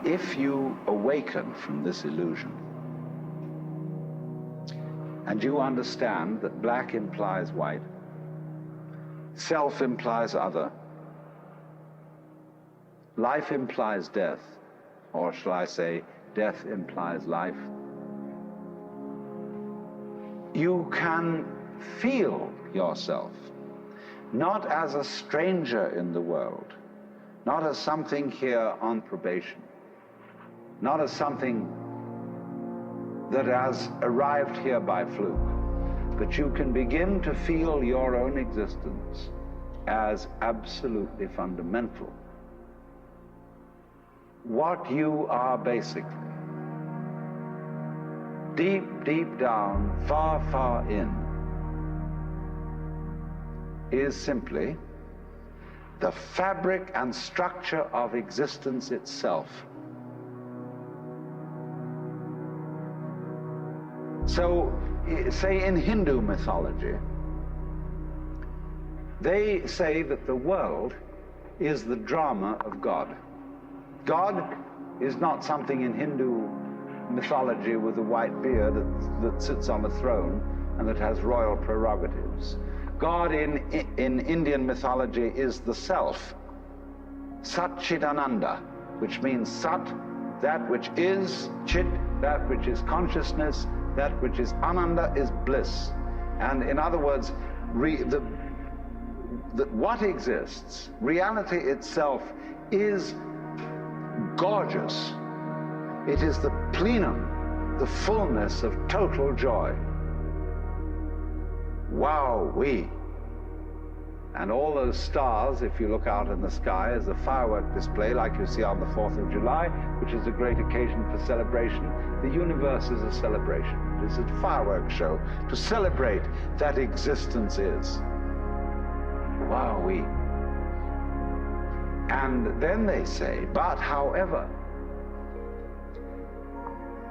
If you awaken from this illusion, and you understand that black implies white, self implies other, life implies death, or shall I say, death implies life, you can feel yourself not as a stranger in the world, not as something here on probation, not as something that has arrived here by fluke, but you can begin to feel your own existence as absolutely fundamental. What you are basically, deep, deep down, far, far in, is simply the fabric and structure of existence itself. So, say in Hindu mythology, they say that the world is the drama of God. God is not something in Hindu mythology with a white beard that sits on a throne and that has royal prerogatives. God in Indian mythology is the self, Satchidananda, which means Sat, that which is, Chit, that which is consciousness, that which is Ananda is bliss. And in other words, what exists, reality itself, is gorgeous. It is the plenum, the fullness of total joy. Wow-wee. And all those stars, if you look out in the sky, is a firework display like you see on the 4th of July, which is a great occasion for celebration. The universe is a celebration. It is a fireworks show to celebrate that existence is. Wow-wee. And then they say, but however,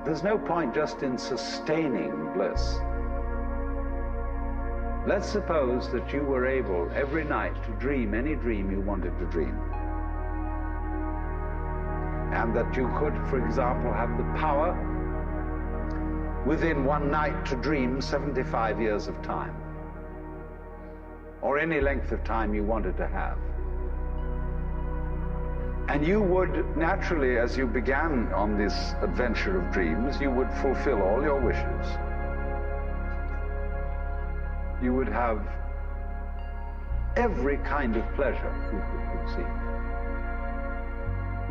there's no point just in sustaining bliss. Let's suppose that you were able every night to dream any dream you wanted to dream. And that you could, for example, have the power within one night to dream 75 years of time, or any length of time you wanted to have. And you would naturally, as you began on this adventure of dreams, you would fulfill all your wishes. You would have every kind of pleasure you could conceive.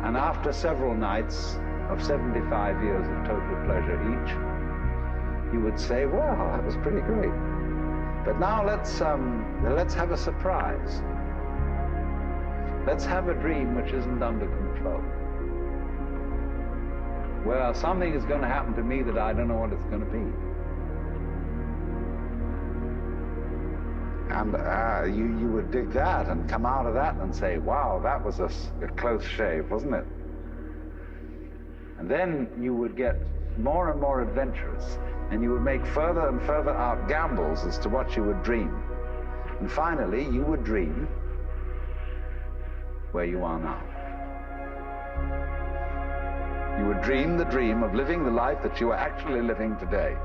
And after several nights of 75 years of total pleasure each, you would say, well, that was pretty great. But now let's have a surprise. Let's have a dream which isn't under control, where something is going to happen to me that I don't know what it's going to be. And you would dig that and come out of that and say, wow, that was a close shave, wasn't it? And then you would get more and more adventurous, and you would make further and further out gambles as to what you would dream. And finally, you would dream where you are now. You would dream the dream of living the life that you are actually living today.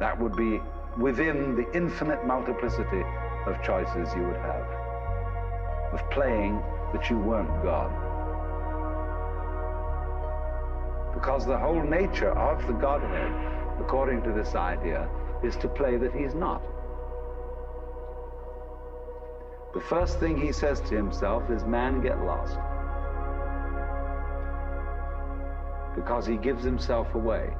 That would be within the infinite multiplicity of choices you would have, of playing that you weren't God. Because the whole nature of the Godhead, according to this idea, is to play that he's not. The first thing he says to himself is, man, get lost. Because he gives himself away.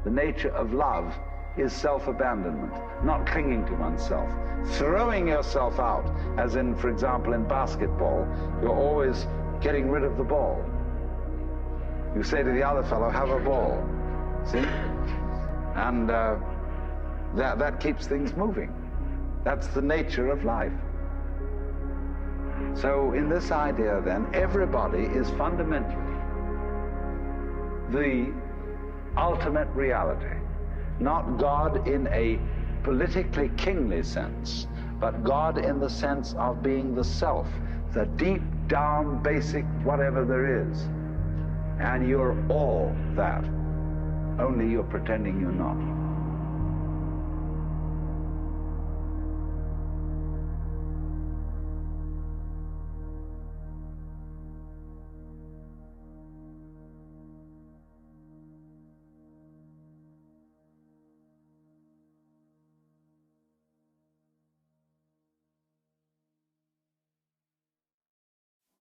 The nature of love is self-abandonment, not clinging to oneself, throwing yourself out, as in, for example, in basketball, you're always getting rid of the ball. You say to the other fellow, have a ball, see? And that keeps things moving. That's the nature of life. So in this idea, then, everybody is fundamentally the ultimate reality. Not God in a politically kingly sense, but God in the sense of being the self, the deep down basic whatever there is. And you're all that. Only you're pretending you're not.